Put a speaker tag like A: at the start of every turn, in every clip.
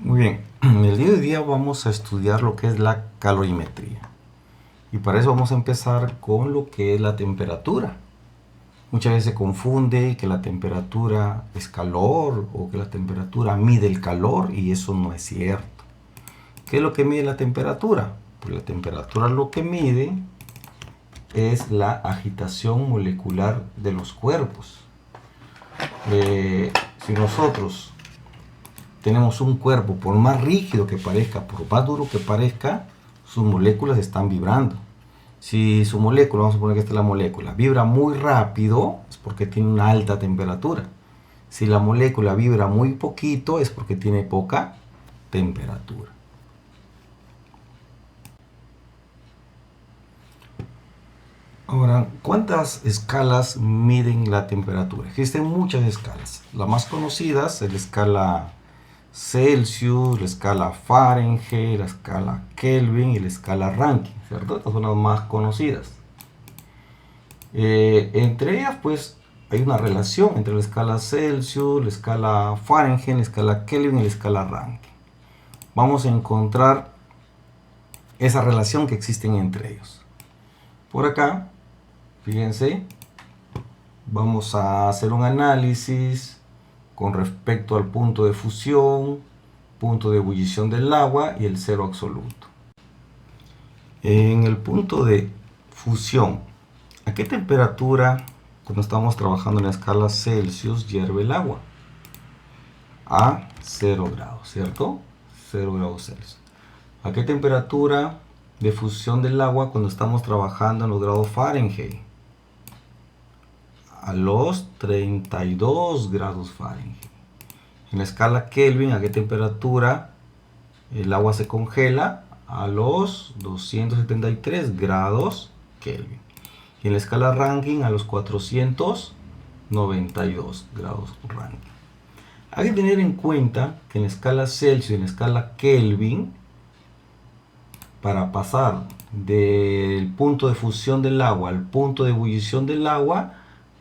A: Muy bien, el día de hoy día vamos a estudiar lo que es la calorimetría. Y para eso vamos a empezar con lo que es la temperatura. Muchas veces se confunde que la temperatura es calor o que la temperatura mide el calor y eso no es cierto. ¿Qué es lo que mide la temperatura? Pues la temperatura lo que mide es la agitación molecular de los cuerpos. Si nosotros tenemos un cuerpo, por más rígido que parezca, por más duro que parezca, sus moléculas están vibrando. Si su molécula, vamos a suponer que esta es la molécula, vibra muy rápido, es porque tiene una alta temperatura. Si la molécula vibra muy poquito, es porque tiene poca temperatura. Ahora, ¿cuántas escalas miden la temperatura? Existen muchas escalas. Las más conocidas es la escala Celsius, la escala Fahrenheit, la escala Kelvin y la escala Rankine, ¿cierto? Estas son las más conocidas. Entre ellas, pues, hay una relación entre la escala Celsius, la escala Fahrenheit, la escala Kelvin y la escala Rankine. Vamos a encontrar esa relación que existen entre ellos. Por acá, fíjense, vamos a hacer un análisis con respecto al punto de fusión, punto de ebullición del agua y el cero absoluto. En el punto de fusión, ¿a qué temperatura, cuando estamos trabajando en la escala Celsius, hierve el agua? A 0 grados, ¿cierto? 0 grados Celsius. ¿A qué temperatura de fusión del agua cuando estamos trabajando en los grados Fahrenheit? A los 32 grados Fahrenheit. En la escala Kelvin, ¿a qué temperatura el agua se congela? A los 273 grados Kelvin. Y en la escala Rankine, a los 492 grados Rankine. Hay que tener en cuenta que en la escala Celsius y en la escala Kelvin, para pasar del punto de fusión del agua al punto de ebullición del agua,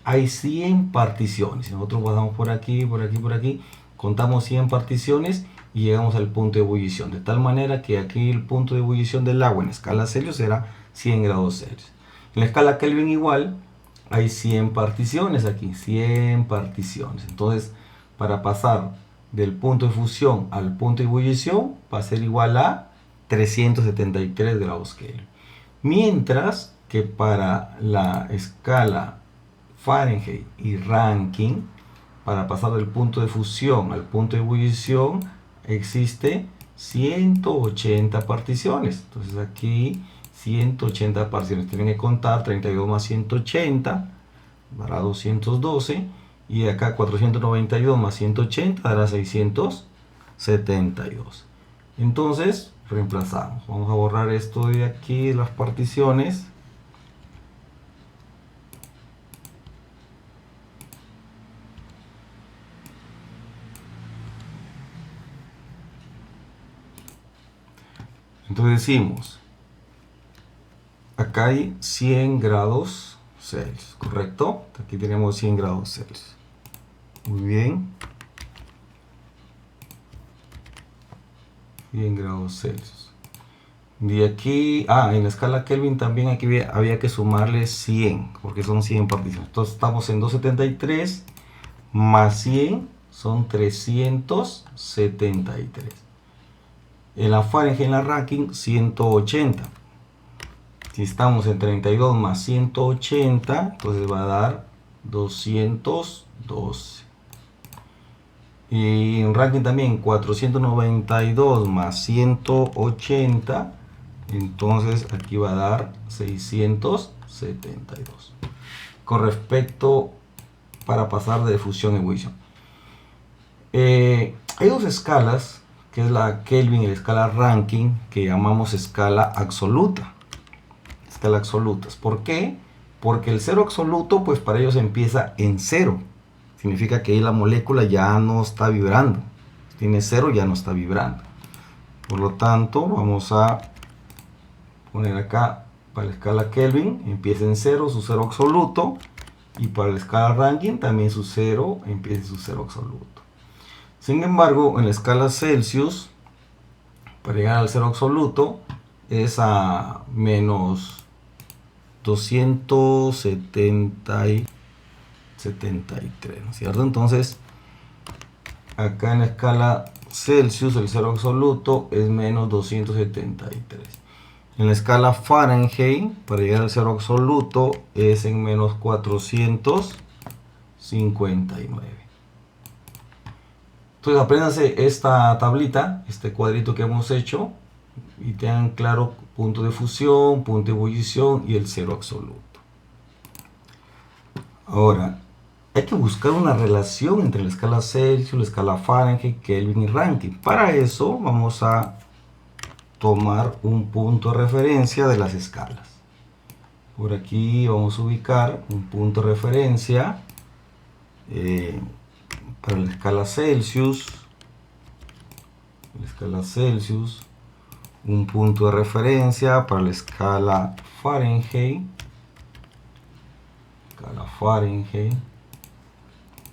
A: hay 100 particiones. Si nosotros pasamos por aquí, por aquí, por aquí, contamos 100 particiones y llegamos al punto de ebullición. De tal manera que aquí el punto de ebullición del agua en la escala Celsius será 100 grados Celsius. En la escala Kelvin igual, hay 100 particiones aquí, 100 particiones. Entonces, para pasar del punto de fusión al punto de ebullición, va a ser igual a 373 grados Kelvin. Mientras que para la escala Fahrenheit y Rankine, para pasar del punto de fusión al punto de ebullición, existe 180 particiones. Entonces aquí 180 particiones. Tienen que contar 32 más 180, dará 212. Y acá 492 más 180 dará 672. Entonces, reemplazamos. Vamos a borrar esto de aquí, las particiones. Entonces decimos, acá hay 100 grados Celsius, ¿correcto? Aquí tenemos 100 grados Celsius. Muy bien. 100 grados Celsius. De aquí, en la escala Kelvin también aquí había que sumarle 100, porque son 100 particiones. Entonces estamos en 273 más 100 son 373. En la Fahrenheit, en la Rankine, 180. Si estamos en 32 más 180, entonces va a dar 212. Y en Rankine también 492 más 180, entonces aquí va a dar 672. Con respecto para pasar de fusión a ebullición. Hay dos escalas, que es la Kelvin y la escala Rankine, que llamamos escala absoluta. Escala absolutas. ¿Por qué? Porque el cero absoluto, pues para ellos empieza en cero. Significa que ahí la molécula ya no está vibrando. Tiene cero, ya no está vibrando. Por lo tanto, vamos a poner acá para la escala Kelvin, empieza en cero, su cero absoluto. Y para la escala Rankine también su cero, empieza en su cero absoluto. Sin embargo, en la escala Celsius, para llegar al cero absoluto, es a menos 273, ¿no es cierto? Entonces, acá en la escala Celsius, el cero absoluto es menos 273. En la escala Fahrenheit, para llegar al cero absoluto, es en menos 459. Entonces, apréndanse esta tablita, este cuadrito que hemos hecho, y tengan claro punto de fusión, punto de ebullición y el cero absoluto. Ahora, hay que buscar una relación entre la escala Celsius, la escala Fahrenheit, Kelvin y Rankine. Para eso vamos a tomar un punto de referencia de las escalas. Por aquí vamos a ubicar un punto de referencia para la escala Celsius. Un punto de referencia para la escala Fahrenheit.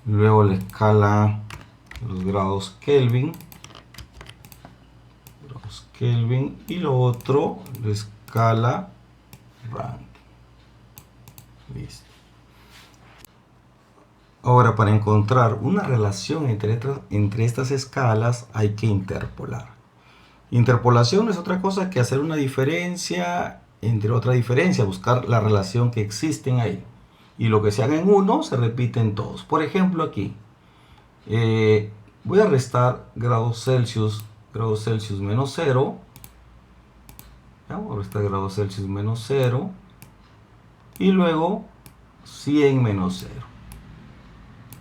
A: Luego la escala de los grados Kelvin. Y lo otro, la escala Rankine. Listo. Ahora, para encontrar una relación entre estas escalas hay que interpolar. Interpolación no es otra cosa que hacer una diferencia entre otra diferencia, buscar la relación que existen ahí. Y lo que se haga en uno se repite en todos. Por ejemplo, aquí voy a restar grados Celsius menos 0. Voy a restar grados Celsius menos 0. Y luego 100 menos 0.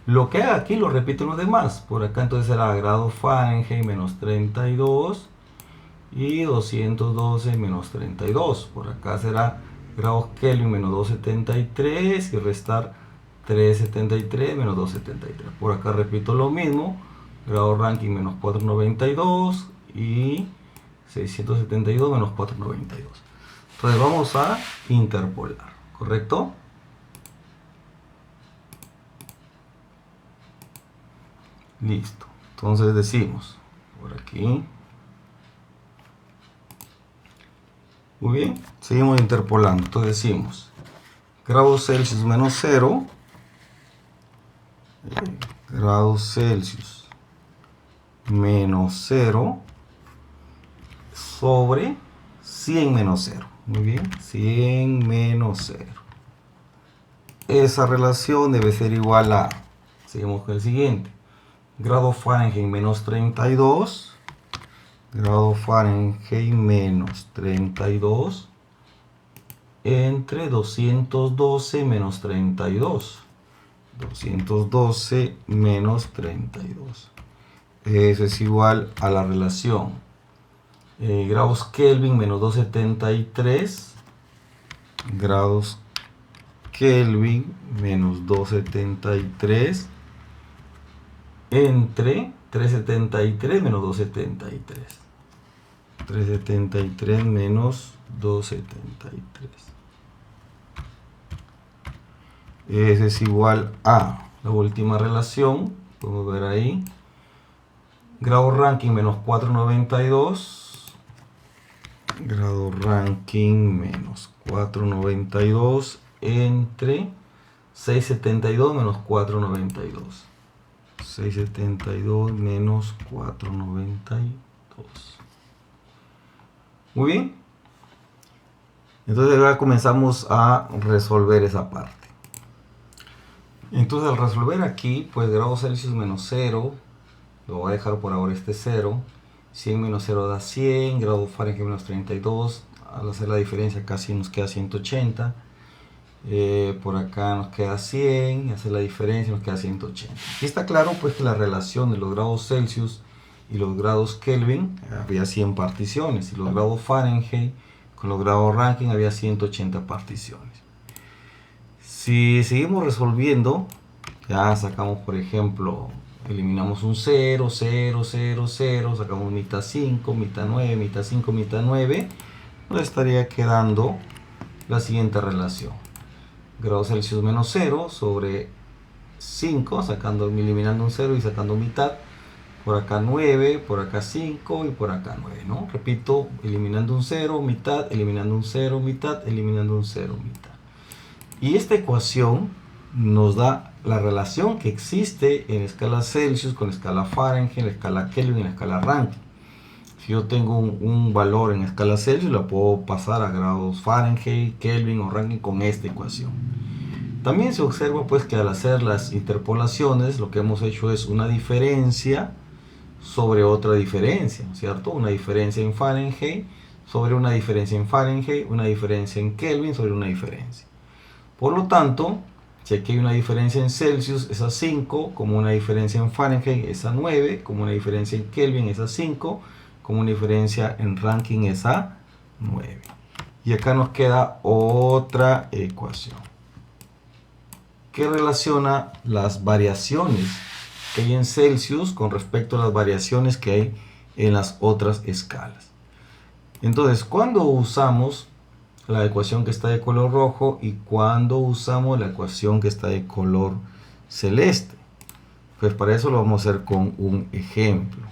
A: Lo que haga aquí lo repito en los demás. Por acá entonces será grado Fahrenheit menos 32 y 212 menos 32. Por acá será grados Kelvin menos 273 y restar 373 menos 273. Por acá repito lo mismo. Grado Rankine menos 492 y 672 menos 492. Entonces vamos a interpolar, ¿correcto? Listo. Entonces decimos por aquí. Muy bien. Seguimos interpolando. Entonces decimos grados Celsius menos 0. Grados Celsius menos 0 sobre 100 menos 0. Muy bien. 100 menos 0. Esa relación debe ser igual a, seguimos con el siguiente, grado Fahrenheit menos 32, grado Fahrenheit menos 32 entre 212 menos 32. 212 menos 32. Eso es igual a la relación grados Kelvin menos 273, grados Kelvin menos 273 entre 373 menos 273. 373 menos 273. Ese es igual a la última relación. Podemos ver ahí. Grado Rankine menos 492. Grado Rankine menos 492 entre 672 menos 492. 672 menos 492. Muy bien. Entonces ahora comenzamos a resolver esa parte. Entonces al resolver aquí, pues grado Celsius menos 0, lo voy a dejar por ahora este 0. 100 menos 0 da 100, grado Fahrenheit menos 32, al hacer la diferencia casi nos queda 180. Por acá nos queda 100, y hacer la diferencia nos queda 180. Aquí está claro pues que la relación de los grados Celsius y los grados Kelvin había 100 particiones, y los grados Fahrenheit con los grados Rankine había 180 particiones. Si seguimos resolviendo, ya sacamos por ejemplo, eliminamos un 0, 0, 0, 0, sacamos mitad 5, mitad 9, mitad 5, mitad 9, nos estaría quedando la siguiente relación. Grados Celsius menos 0 sobre 5, eliminando un 0 y sacando mitad, por acá 9, por acá 5 y por acá 9, ¿no? Repito, eliminando un 0, mitad, eliminando un 0, mitad, eliminando un 0, mitad. Y esta ecuación nos da la relación que existe en escala Celsius con escala Fahrenheit, en escala Kelvin y en escala Rankine. Si yo tengo un valor en escala Celsius, la puedo pasar a grados Fahrenheit, Kelvin o Rankine con esta ecuación. También se observa pues que al hacer las interpolaciones, lo que hemos hecho es una diferencia sobre otra diferencia, ¿cierto? Una diferencia en Fahrenheit sobre una diferencia en Fahrenheit, una diferencia en Kelvin sobre una diferencia. Por lo tanto, si aquí hay una diferencia en Celsius es a 5, como una diferencia en Fahrenheit es a 9, como una diferencia en Kelvin es a 5, como una diferencia en Rankine es a 9. Y acá nos queda otra ecuación que relaciona las variaciones que hay en Celsius con respecto a las variaciones que hay en las otras escalas. Entonces, cuando usamos la ecuación que está de color rojo y cuando usamos la ecuación que está de color celeste? Pues para eso lo vamos a hacer con un ejemplo.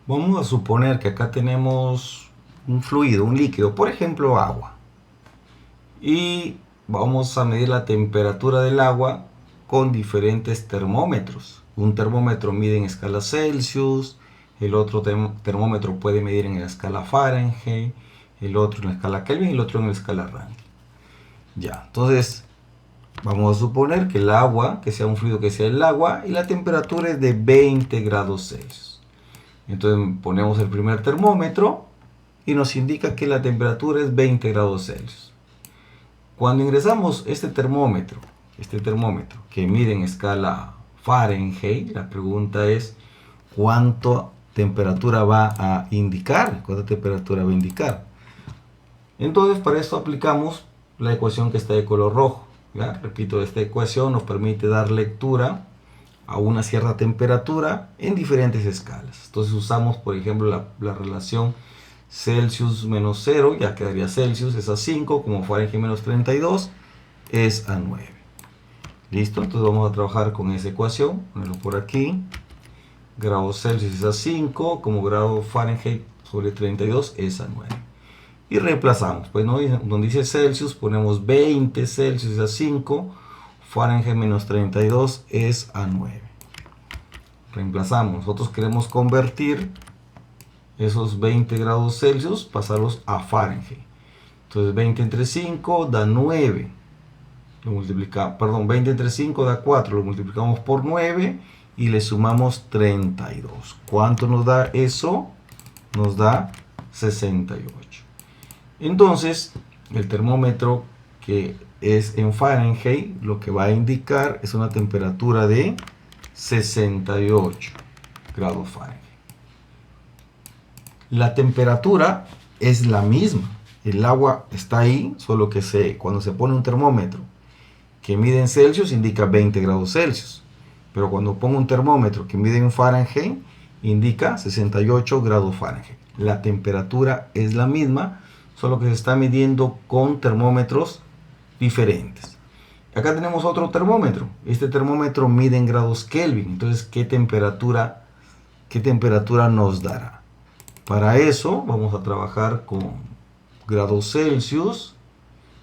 A: Vamos a suponer que acá tenemos un fluido, un líquido, por ejemplo agua. Y vamos a medir la temperatura del agua con diferentes termómetros. Un termómetro mide en escala Celsius, el otro termómetro puede medir en la escala Fahrenheit, el otro en la escala Kelvin y el otro en la escala Rankine. Ya, entonces vamos a suponer que el agua, que sea un fluido que sea el agua, y la temperatura es de 20 grados Celsius. Entonces ponemos el primer termómetro y nos indica que la temperatura es 20 grados Celsius. Cuando ingresamos este termómetro que mide en escala Fahrenheit, la pregunta es ¿cuánta temperatura va a indicar? ¿Cuánta temperatura va a indicar? Entonces para esto aplicamos la ecuación que está de color rojo, ¿ya? Repito, esta ecuación nos permite dar lectura a una cierta temperatura en diferentes escalas. Entonces usamos, por ejemplo, la relación Celsius menos 0, ya quedaría Celsius, es a 5, como Fahrenheit menos 32, es a 9. ¿Listo? Entonces vamos a trabajar con esa ecuación, ponerlo por aquí. Grado Celsius es a 5, como grado Fahrenheit sobre 32 es a 9. Y reemplazamos, pues ¿no? Donde dice Celsius ponemos 20 Celsius es a 5, Fahrenheit menos 32 es a 9. Reemplazamos, nosotros queremos convertir esos 20 grados Celsius, pasarlos a Fahrenheit. Entonces 20 entre 5 da 9. Lo multiplicamos, perdón, 20 entre 5 da 4, lo multiplicamos por 9 y le sumamos 32. ¿Cuánto nos da eso? Nos da 68. Entonces, el termómetro que es en Fahrenheit, lo que va a indicar es una temperatura de 68 grados Fahrenheit. La temperatura es la misma. El agua está ahí, solo que cuando se pone un termómetro que mide en Celsius, indica 20 grados Celsius. Pero cuando pongo un termómetro que mide en Fahrenheit, indica 68 grados Fahrenheit. La temperatura es la misma, solo que se está midiendo con termómetros diferentes. Acá tenemos otro termómetro. Este termómetro mide en grados Kelvin. Entonces, ¿qué temperatura nos dará? Para eso vamos a trabajar con grados Celsius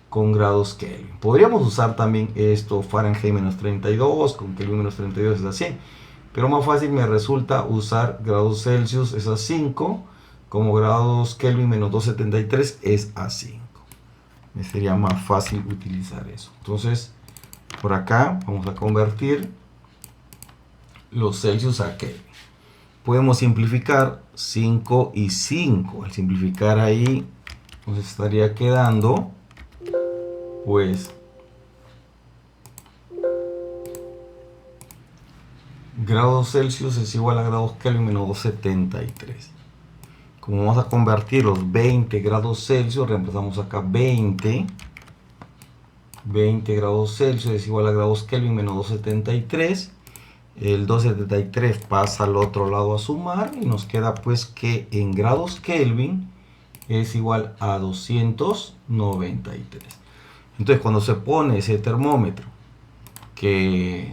A: con grados Kelvin. Podríamos usar también esto Fahrenheit menos 32, con Kelvin menos 32 es a 100. Pero más fácil me resulta usar grados Celsius es a 5, como grados Kelvin menos 273 es a 5. Me sería más fácil utilizar eso. Entonces, por acá vamos a convertir los Celsius a Kelvin. Podemos simplificar 5 y 5. Al simplificar ahí, nos estaría quedando, pues, grados Celsius es igual a grados Kelvin menos 273. Como vamos a convertir los 20 grados Celsius, reemplazamos acá 20 grados Celsius es igual a grados Kelvin menos 273. El 273 pasa al otro lado a sumar y nos queda pues que en grados Kelvin es igual a 293. Entonces cuando se pone ese termómetro que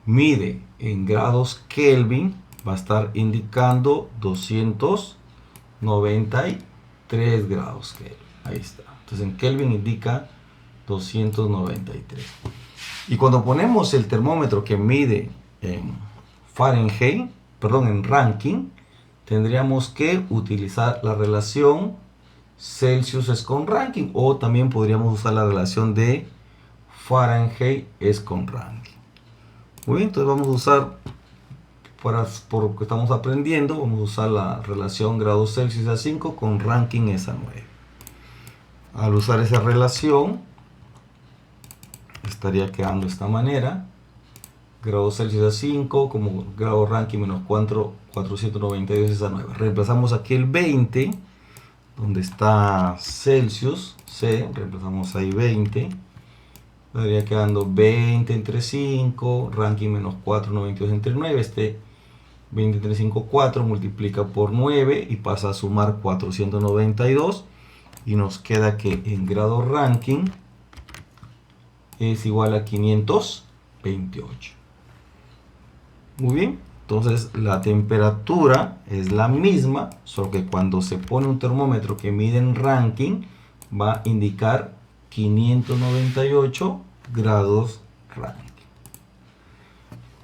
A: mide en grados Kelvin va a estar indicando 293 grados Kelvin. Ahí está. Entonces en Kelvin indica 293. Y cuando ponemos el termómetro que mide en Fahrenheit, perdón, en Rankine, tendríamos que utilizar la relación Celsius es con Rankine, o también podríamos usar la relación de Fahrenheit es con Rankine. Muy bien, entonces vamos a usar, por lo que estamos aprendiendo, vamos a usar la relación grados Celsius a 5 con Rankine es a 9. Al usar esa relación, estaría quedando de esta manera: grados Celsius a 5 como grado Rankine menos 492 es a 9. Reemplazamos aquí el 20, donde está Celsius, C, reemplazamos ahí 20. Estaría quedando 20 entre 5, Rankine menos 492 entre 9. Este 20 entre 5, 4, multiplica por 9 y pasa a sumar 492. Y nos queda que en grado Rankine es igual a 528. Muy bien, entonces la temperatura es la misma, solo que cuando se pone un termómetro que mide en Rankine va a indicar 598 grados Rankine.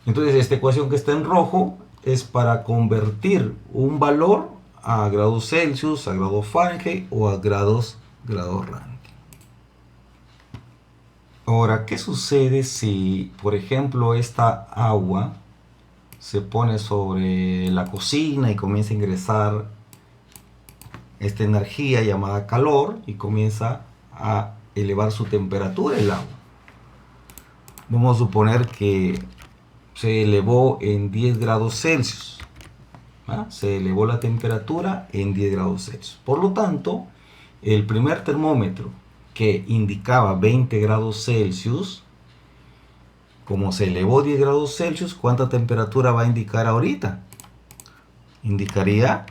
A: Entonces esta ecuación que está en rojo es para convertir un valor a grados Celsius, a grados Fahrenheit o a grados Rankine. Ahora, ¿qué sucede si, por ejemplo, esta agua se pone sobre la cocina y comienza a ingresar esta energía llamada calor y comienza a elevar su temperatura el agua? Vamos a suponer que se elevó en 10 grados Celsius. Se elevó la temperatura en 10 grados Celsius. Por lo tanto, el primer termómetro que indicaba 20 grados Celsius, como se elevó 10 grados Celsius, ¿cuánta temperatura va a indicar ahorita? Indicaría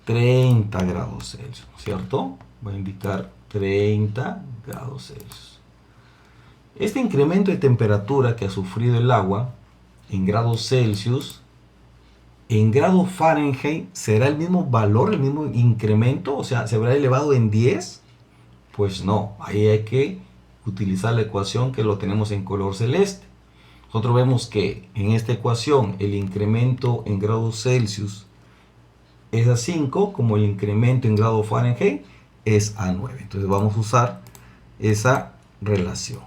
A: 30 grados Celsius, ¿cierto? Va a indicar 30 grados Celsius. Este incremento de temperatura que ha sufrido el agua en grados Celsius, en grado Fahrenheit, ¿será el mismo valor, el mismo incremento? O sea, ¿se habrá elevado en 10? Pues no, ahí hay que utilizar la ecuación que lo tenemos en color celeste. Nosotros vemos que en esta ecuación el incremento en grados Celsius es a 5, como el incremento en grado Fahrenheit es a 9. Entonces vamos a usar esa relación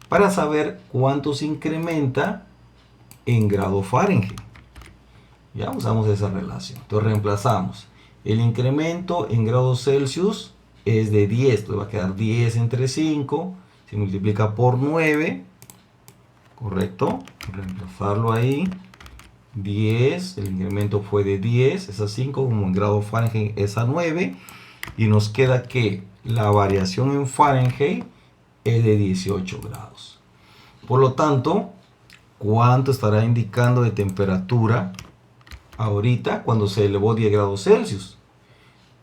A: para saber cuánto se incrementa en grado Fahrenheit. Ya usamos esa relación. Entonces reemplazamos. El incremento en grados Celsius es de 10. Entonces va a quedar 10 entre 5. Se multiplica por 9. Correcto. Reemplazarlo ahí. 10. El incremento fue de 10. Es a 5. Como en grado Fahrenheit es a 9. Y nos queda que la variación en Fahrenheit es de 18 grados. Por lo tanto, ¿cuánto estará indicando de temperatura ahorita cuando se elevó 10 grados Celsius?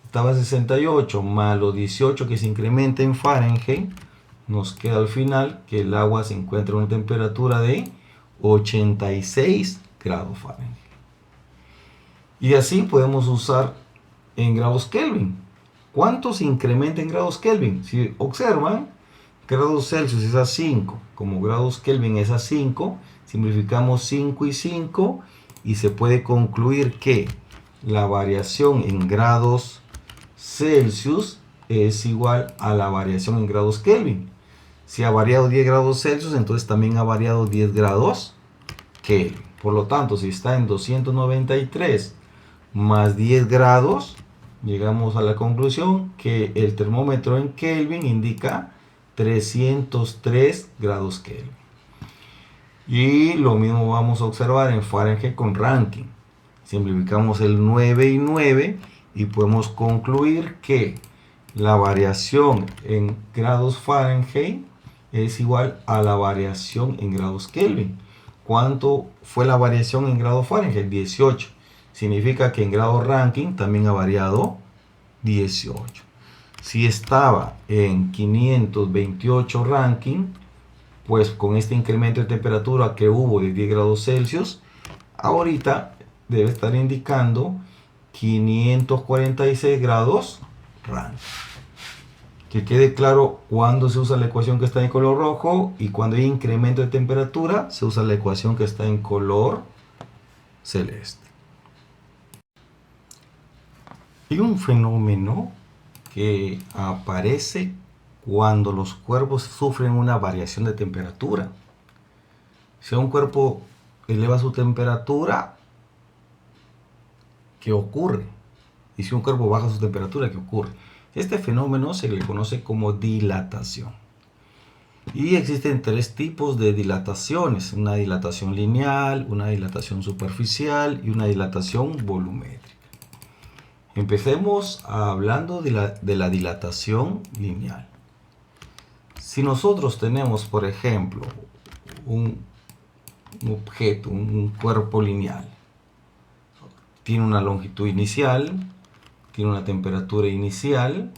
A: Estaba a 68 más los 18 que se incrementa en Fahrenheit. Nos queda al final que el agua se encuentra a una temperatura de 86 grados Fahrenheit. Y así podemos usar en grados Kelvin. ¿Cuánto se incrementa en grados Kelvin? Si observan, grados Celsius es a 5, como grados Kelvin es a 5, simplificamos 5 y 5 y se puede concluir que la variación en grados Celsius es igual a la variación en grados Kelvin. Si ha variado 10 grados Celsius, entonces también ha variado 10 grados Kelvin. Por lo tanto, si está en 293 más 10 grados, llegamos a la conclusión que el termómetro en Kelvin indica 303 grados Kelvin. Y lo mismo vamos a observar en Fahrenheit con Rankine. Simplificamos el 9 y 9 y podemos concluir que la variación en grados Fahrenheit es igual a la variación en grados Kelvin. ¿Cuánto fue la variación en grados Fahrenheit? 18. Significa que en grado Rankine también ha variado 18. Si estaba en 528 Rankine, pues con este incremento de temperatura que hubo de 10 grados Celsius, ahorita debe estar indicando 546 grados Rand. Que quede claro cuando se usa la ecuación que está en color rojo y cuando hay incremento de temperatura se usa la ecuación que está en color celeste. Hay un fenómeno que aparece cuando los cuerpos sufren una variación de temperatura. Si un cuerpo eleva su temperatura, ¿qué ocurre? Y si un cuerpo baja su temperatura, ¿qué ocurre? Este fenómeno se le conoce como dilatación. Y existen tres tipos de dilataciones: una dilatación lineal, una dilatación superficial y una dilatación volumétrica. Empecemos hablando de la dilatación lineal. Si nosotros tenemos, por ejemplo, un objeto, un cuerpo lineal, tiene una longitud inicial, tiene una temperatura inicial.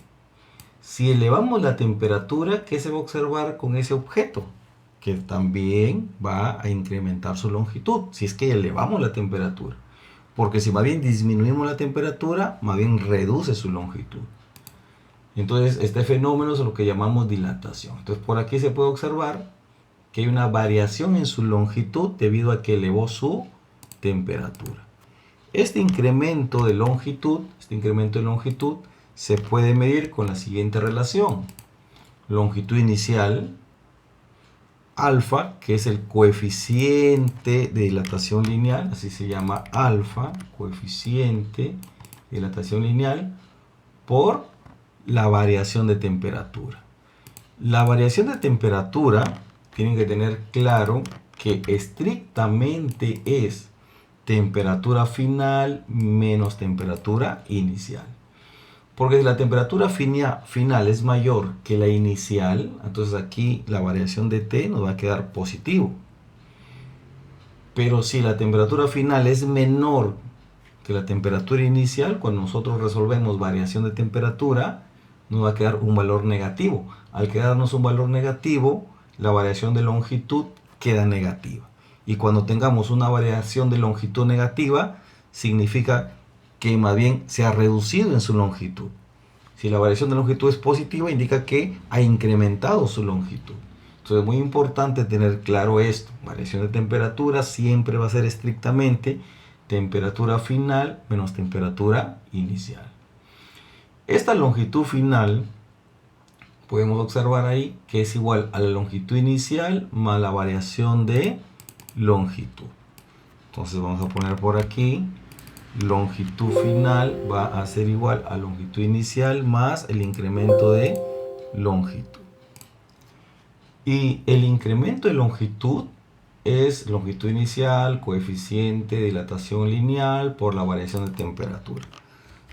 A: Si elevamos la temperatura, ¿qué se va a observar con ese objeto? Que también va a incrementar su longitud, si es que elevamos la temperatura. Porque si más bien disminuimos la temperatura, más bien reduce su longitud. Entonces, este fenómeno es lo que llamamos dilatación. Entonces, por aquí se puede observar que hay una variación en su longitud debido a que elevó su temperatura. Este incremento de longitud se puede medir con la siguiente relación. Longitud inicial, alfa, que es el coeficiente de dilatación lineal, así se llama alfa, coeficiente de dilatación lineal, por la variación de temperatura. La variación de temperatura, tienen que tener claro que estrictamente es temperatura final menos temperatura inicial. Porque si la temperatura final es mayor que la inicial, entonces aquí la variación de T nos va a quedar positivo. Pero si la temperatura final es menor que la temperatura inicial, cuando nosotros resolvemos variación de temperatura, nos va a quedar un valor negativo. Al quedarnos un valor negativo, la variación de longitud queda negativa. Y cuando tengamos una variación de longitud negativa, significa que más bien se ha reducido en su longitud. Si la variación de longitud es positiva, indica que ha incrementado su longitud. Entonces es muy importante tener claro esto. Variación de temperatura siempre va a ser estrictamente temperatura final menos temperatura inicial. Esta longitud final podemos observar ahí que es igual a la longitud inicial más la variación de longitud. Entonces vamos a poner por aquí longitud final va a ser igual a longitud inicial más el incremento de longitud. Y el incremento de longitud es longitud inicial, coeficiente de dilatación lineal por la variación de temperatura.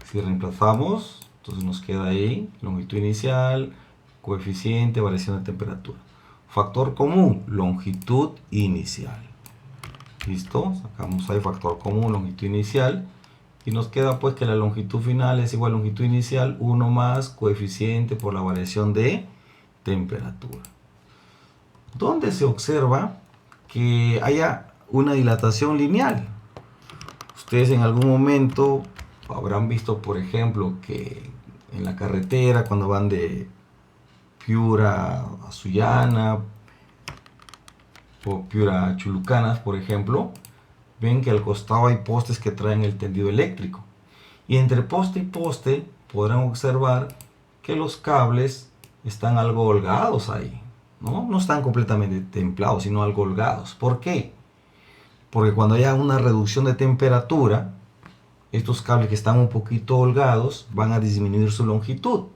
A: Si reemplazamos, entonces nos queda ahí longitud inicial, coeficiente, variación de temperatura. Factor común, longitud inicial. ¿Listo? Sacamos ahí factor común, longitud inicial. Y nos queda pues que la longitud final es igual a longitud inicial 1 más coeficiente por la variación de temperatura. ¿Dónde se observa que haya una dilatación lineal? Ustedes en algún momento habrán visto, por ejemplo, que en la carretera, cuando van de Piura a Sullana, o Piura a Chulucanas, por ejemplo, ven que al costado hay postes que traen el tendido eléctrico. Y entre poste y poste podrán observar que los cables están algo holgados ahí. No están completamente templados, sino algo holgados. ¿Por qué? Porque cuando haya una reducción de temperatura, estos cables que están un poquito holgados van a disminuir su longitud.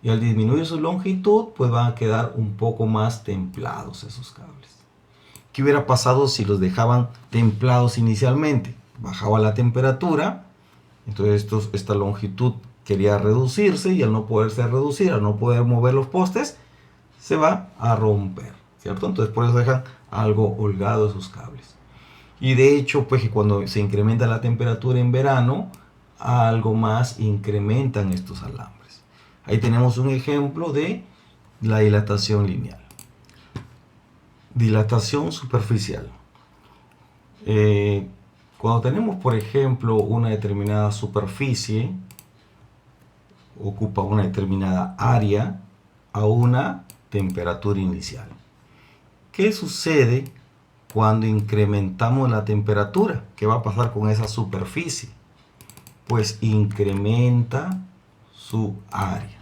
A: Y al disminuir su longitud, pues van a quedar un poco más templados esos cables. ¿Qué hubiera pasado si los dejaban templados inicialmente? Bajaba la temperatura, entonces esta longitud quería reducirse y al no poderse reducir, al no poder mover los postes, se va a romper, ¿cierto? Entonces por eso dejan algo holgados esos cables. Y de hecho, pues que cuando se incrementa la temperatura en verano, algo más incrementan estos alambres. Ahí tenemos un ejemplo de la dilatación lineal. Dilatación superficial. Cuando tenemos, por ejemplo, una determinada superficie, ocupa una determinada área a una temperatura inicial. ¿Qué sucede cuando incrementamos la temperatura? ¿Qué va a pasar con esa superficie? Pues incrementa su área.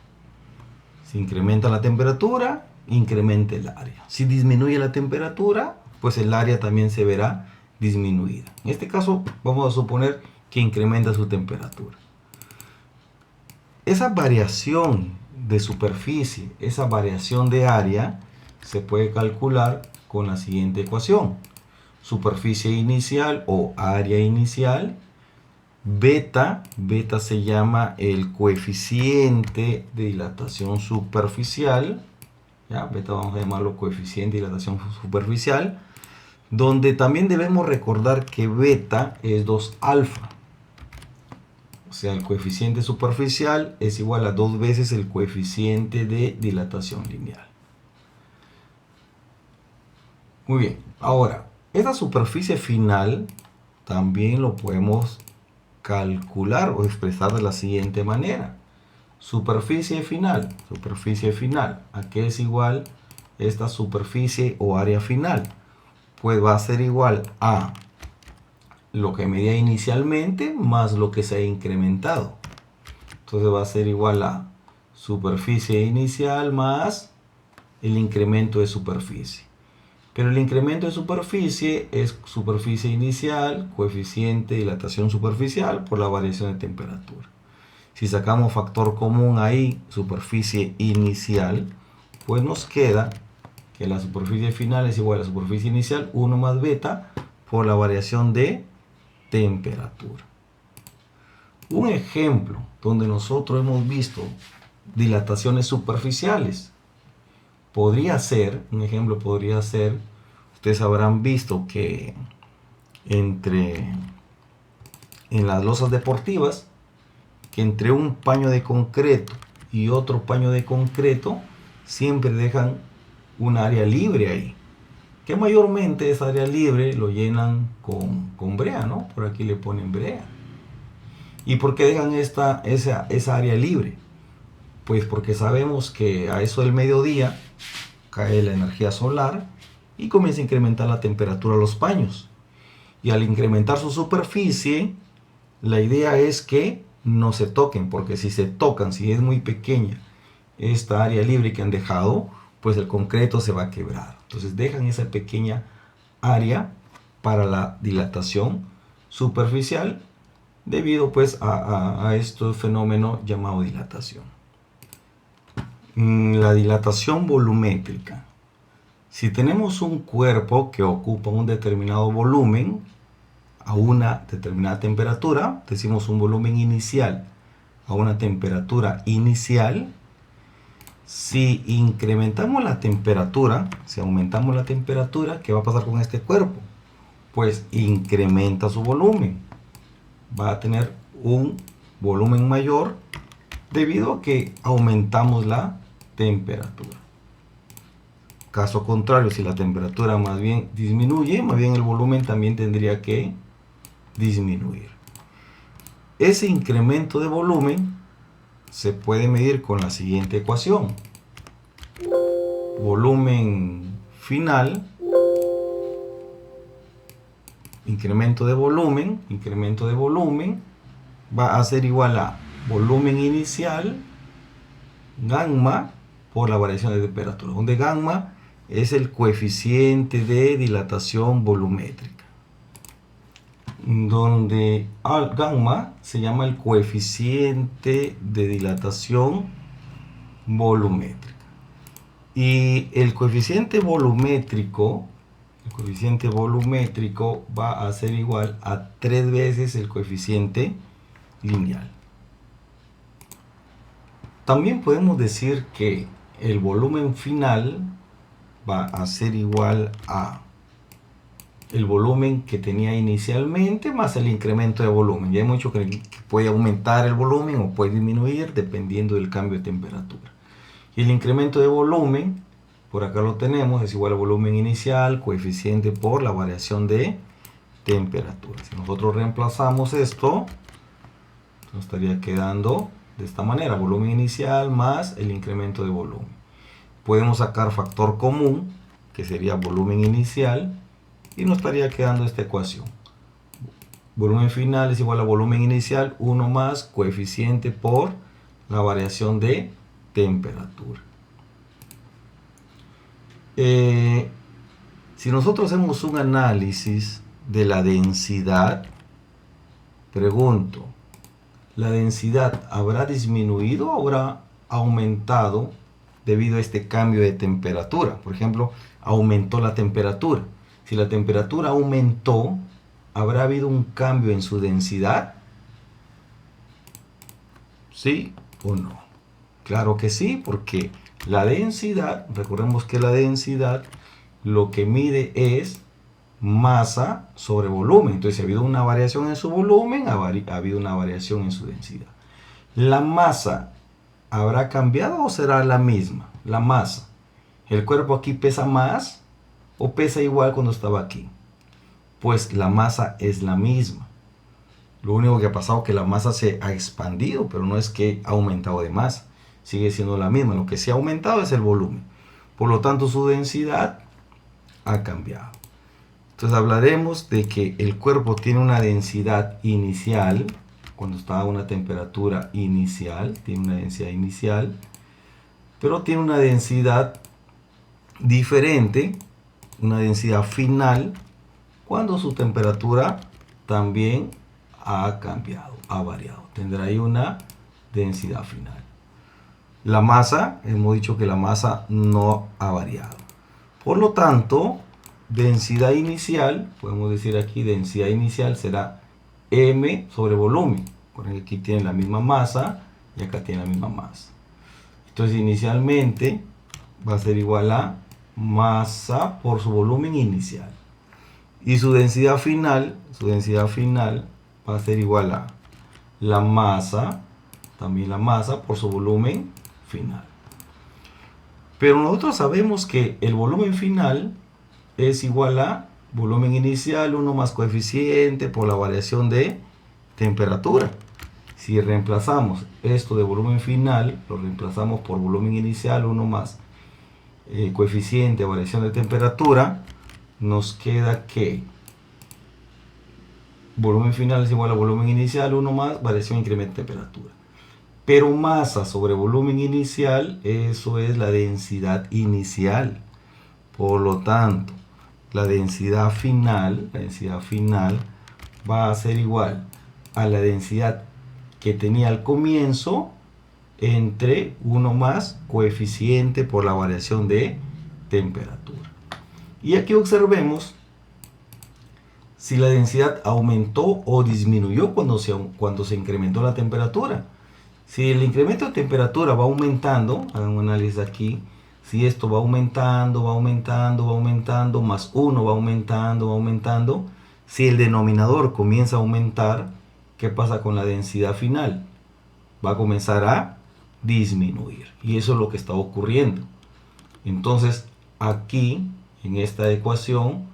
A: Si incrementa la temperatura, incrementa el área. Si disminuye la temperatura, pues el área también se verá disminuida. En este caso, vamos a suponer que incrementa su temperatura. Esa variación de superficie, esa variación de área, se puede calcular con la siguiente ecuación. Superficie inicial o área inicial, beta se llama el coeficiente de dilatación superficial, ¿ya? Beta vamos a llamarlo coeficiente de dilatación superficial, donde también debemos recordar que beta es 2 alfa. O sea, el coeficiente superficial es igual a 2 veces el coeficiente de dilatación lineal. Muy bien, ahora, esta superficie final también lo podemos calcular o expresar de la siguiente manera. Superficie final, ¿a qué es igual esta superficie o área final? Pues va a ser igual a lo que medía inicialmente más lo que se ha incrementado. Entonces va a ser igual a superficie inicial más el incremento de superficie. Pero el incremento de superficie es superficie inicial, coeficiente de dilatación superficial por la variación de temperatura. Si sacamos factor común ahí, superficie inicial, pues nos queda que la superficie final es igual a la superficie inicial 1 más beta por la variación de temperatura. Un ejemplo donde nosotros hemos visto dilataciones superficiales podría ser, ustedes habrán visto que en las losas deportivas, que entre un paño de concreto y otro paño de concreto siempre dejan un área libre ahí, que mayormente esa área libre lo llenan con brea, ¿no? Por aquí le ponen brea. ¿Y por qué dejan esa área libre? Pues porque sabemos que a eso del mediodía cae la energía solar y comienza a incrementar la temperatura de los paños. Y al incrementar su superficie, la idea es que no se toquen, porque si se tocan, si es muy pequeña esta área libre que han dejado, pues el concreto se va a quebrar. Entonces dejan esa pequeña área para la dilatación superficial debido pues a este fenómeno llamado dilatación. La dilatación volumétrica. Si tenemos un cuerpo que ocupa un determinado volumen a una determinada temperatura, decimos un volumen inicial a una temperatura inicial, si incrementamos la temperatura, si aumentamos la temperatura, ¿qué va a pasar con este cuerpo? Pues incrementa su volumen. Va a tener un volumen mayor debido a que aumentamos la temperatura. Caso contrario, si la temperatura más bien disminuye, más bien el volumen también tendría que disminuir. Ese incremento de volumen se puede medir con la siguiente ecuación. Volumen final, incremento de volumen va a ser igual a volumen inicial, gamma, por la variación de temperatura, donde gamma es el coeficiente de dilatación volumétrica, donde gamma se llama el coeficiente de dilatación volumétrica. Y el coeficiente volumétrico va a ser igual a 3 veces el coeficiente lineal. También podemos decir que el volumen final va a ser igual a el volumen que tenía inicialmente más el incremento de volumen. Ya hemos dicho que puede aumentar el volumen o puede disminuir dependiendo del cambio de temperatura. Y el incremento de volumen por acá lo tenemos, es igual al volumen inicial, coeficiente por la variación de temperatura. Si nosotros reemplazamos esto, nos estaría quedando de esta manera, volumen inicial más el incremento de volumen. Podemos sacar factor común, que sería volumen inicial, y nos estaría quedando esta ecuación. Volumen final es igual a volumen inicial, 1 más coeficiente por la variación de temperatura. Si nosotros hacemos un análisis de la densidad, pregunto, ¿la densidad habrá disminuido o habrá aumentado debido a este cambio de temperatura? Por ejemplo, aumentó la temperatura. Si la temperatura aumentó, ¿habrá habido un cambio en su densidad? ¿Sí o no? Claro que sí, porque la densidad, recordemos que la densidad lo que mide es masa sobre volumen. Entonces, si ha habido una variación en su volumen, ha habido una variación en su densidad. ¿La masa habrá cambiado o será la misma? La masa. ¿El cuerpo aquí pesa más o pesa igual cuando estaba aquí? Pues la masa es la misma. Lo único que ha pasado es que la masa se ha expandido, pero no es que ha aumentado de masa. Sigue siendo la misma. Lo que se ha aumentado es el volumen. Por lo tanto, su densidad ha cambiado. Entonces hablaremos de que el cuerpo tiene una densidad inicial, cuando está a una temperatura inicial, tiene una densidad inicial, pero tiene una densidad diferente, una densidad final, cuando su temperatura también ha cambiado, ha variado. Tendrá ahí una densidad final. La masa, hemos dicho que la masa no ha variado. Por lo tanto, densidad inicial, podemos decir aquí, densidad inicial será M sobre volumen. Porque aquí tiene la misma masa y acá tiene la misma masa. Entonces, inicialmente va a ser igual a masa por su volumen inicial. Y su densidad final va a ser igual a la masa, también la masa por su volumen final. Pero nosotros sabemos que el volumen final es igual a volumen inicial, 1 más coeficiente por la variación de temperatura. Si reemplazamos esto de volumen final, lo reemplazamos por volumen inicial, 1 más coeficiente de variación de temperatura, nos queda que volumen final es igual a volumen inicial, 1 más variación incremento de temperatura. Pero masa sobre volumen inicial, eso es la densidad inicial. Por lo tanto, la densidad final va a ser igual a la densidad que tenía al comienzo entre 1 más coeficiente por la variación de temperatura. Y aquí observemos si la densidad aumentó o disminuyó cuando se incrementó la temperatura. Si el incremento de temperatura va aumentando, hagan un análisis aquí, si esto va aumentando, más 1 va aumentando, si el denominador comienza a aumentar, ¿qué pasa con la densidad final? Va a comenzar a disminuir. Y eso es lo que está ocurriendo. Entonces, aquí, en esta ecuación,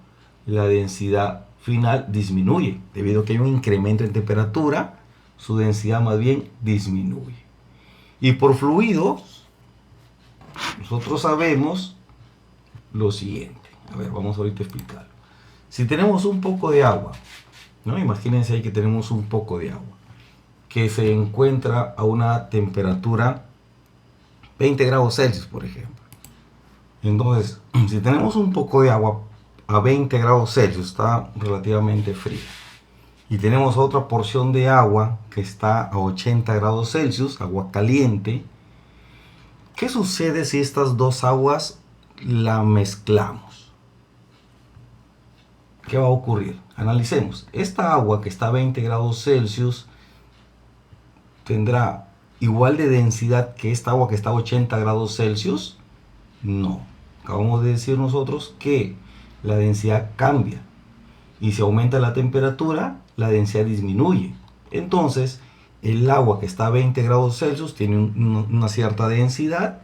A: la densidad final disminuye. Debido a que hay un incremento en temperatura, su densidad más bien disminuye. Y por fluidos, nosotros sabemos lo siguiente. A ver, vamos ahorita a explicarlo. Si tenemos un poco de agua, ¿no? Imagínense ahí que tenemos un poco de agua que se encuentra a una temperatura 20 grados Celsius, por ejemplo. Entonces, si tenemos un poco de agua a 20 grados Celsius, está relativamente fría, y tenemos otra porción de agua que está a 80 grados Celsius, agua caliente, ¿qué sucede si estas dos aguas la mezclamos? ¿Qué va a ocurrir? Analicemos. Esta agua que está a 20 grados Celsius ¿tendrá igual de densidad que esta agua que está a 80 grados Celsius? No. Acabamos de decir nosotros que la densidad cambia. Y si aumenta la temperatura, la densidad disminuye. Entonces, el agua que está a 20 grados Celsius tiene una cierta densidad.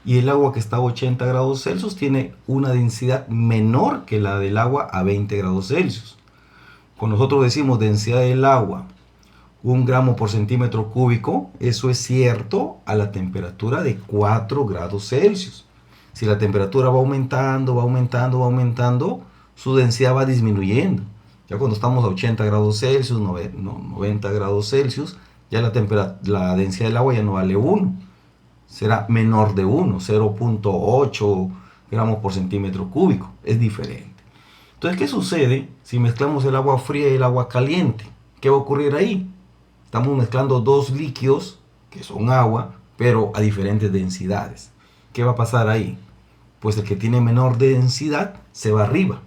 A: y el agua que está a 80 grados Celsius tiene una densidad menor que la del agua a 20 grados Celsius. Cuando nosotros decimos densidad del agua 1 gramo por centímetro cúbico, eso es cierto a la temperatura de 4 grados Celsius. Si la temperatura va aumentando, va aumentando, va aumentando, su densidad va disminuyendo. Ya cuando estamos a 80 grados Celsius, 90 grados Celsius, ya la densidad del agua ya no vale 1. Será menor de 1, 0.8 gramos por centímetro cúbico. Es diferente. Entonces, ¿qué sucede si mezclamos el agua fría y el agua caliente? ¿Qué va a ocurrir ahí? Estamos mezclando dos líquidos, que son agua, pero a diferentes densidades. ¿Qué va a pasar ahí? Pues el que tiene menor densidad se va arriba.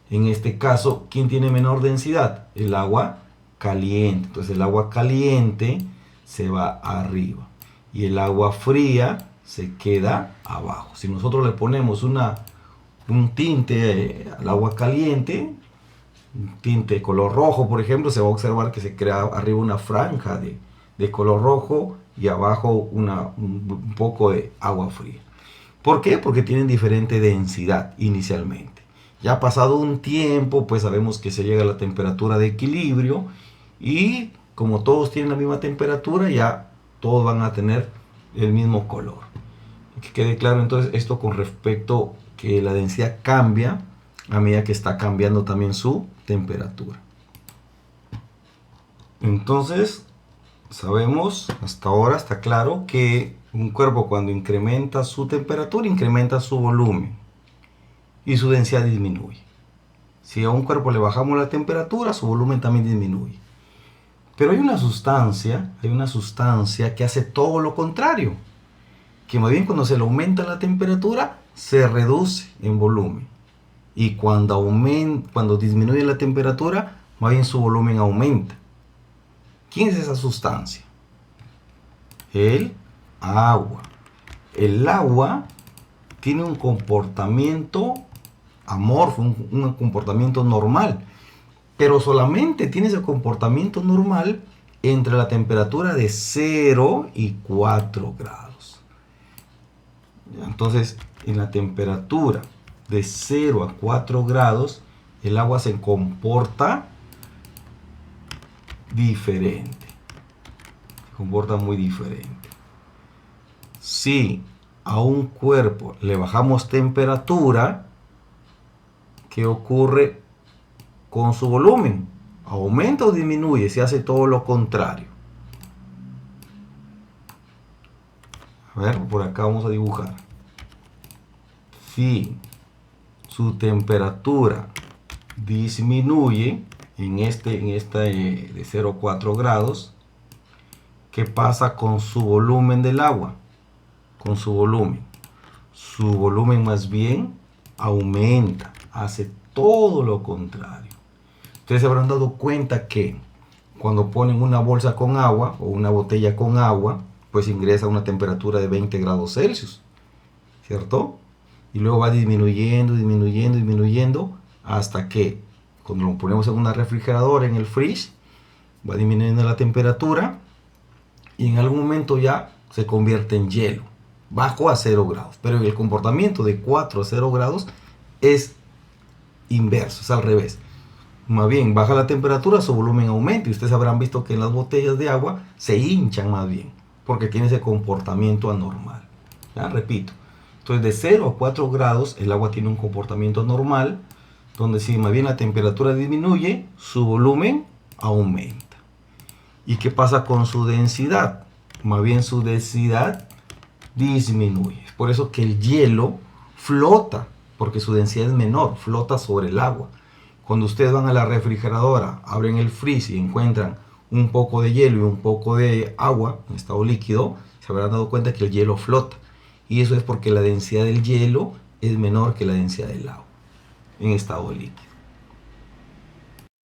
A: En este caso, ¿quién tiene menor densidad? El agua caliente. Entonces el agua caliente se va arriba y el agua fría se queda abajo. Si nosotros le ponemos un tinte al agua caliente, un tinte de color rojo, por ejemplo, se va a observar que se crea arriba una franja de color rojo y abajo un poco de agua fría. ¿Por qué? Porque tienen diferente densidad inicialmente. Ya pasado un tiempo, pues sabemos que se llega a la temperatura de equilibrio y como todos tienen la misma temperatura, ya todos van a tener el mismo color. Que quede claro entonces esto con respecto que la densidad cambia a medida que está cambiando también su temperatura. Entonces, sabemos, hasta ahora está claro que un cuerpo cuando incrementa su temperatura, incrementa su volumen y su densidad disminuye. Si a un cuerpo le bajamos la temperatura, su volumen también disminuye. Pero hay una sustancia que hace todo lo contrario, que más bien cuando se le aumenta la temperatura, se reduce en volumen. Y cuando disminuye la temperatura, más bien su volumen aumenta. ¿Quién es esa sustancia? El agua. El agua tiene un comportamiento amorfo, un comportamiento normal, pero solamente tiene ese comportamiento normal entre la temperatura de 0 y 4 grados. Entonces, en la temperatura de 0 a 4 grados, el agua se comporta diferente. Se comporta muy diferente. Si a un cuerpo le bajamos temperatura, ¿qué ocurre con su volumen? ¿Aumenta o disminuye? Se hace todo lo contrario. A ver, por acá vamos a dibujar. Si su temperatura disminuye en esta de 0 a 4 grados, ¿qué pasa con su volumen del agua? Con su volumen. Su volumen más bien aumenta, hace todo lo contrario. Ustedes se habrán dado cuenta que cuando ponen una bolsa con agua o una botella con agua, pues ingresa a una temperatura de 20 grados Celsius, ¿cierto? Y luego va disminuyendo, disminuyendo, disminuyendo, hasta que cuando lo ponemos en una refrigeradora, en el fridge, va disminuyendo la temperatura y en algún momento ya se convierte en hielo, bajo a 0 grados. Pero el comportamiento de 4 a 0 grados es inverso, es al revés. Más bien, baja la temperatura, su volumen aumenta. Y ustedes habrán visto que en las botellas de agua se hinchan más bien, porque tiene ese comportamiento anormal. ¿Ya? Repito. Entonces, de 0 a 4 grados, el agua tiene un comportamiento normal, donde si más bien la temperatura disminuye, su volumen aumenta. ¿Y qué pasa con su densidad? Más bien su densidad disminuye. Es por eso que el hielo flota, porque su densidad es menor, flota sobre el agua. Cuando ustedes van a la refrigeradora, abren el freezer y encuentran un poco de hielo y un poco de agua en estado líquido, se habrán dado cuenta que el hielo flota. Y eso es porque la densidad del hielo es menor que la densidad del agua en estado líquido.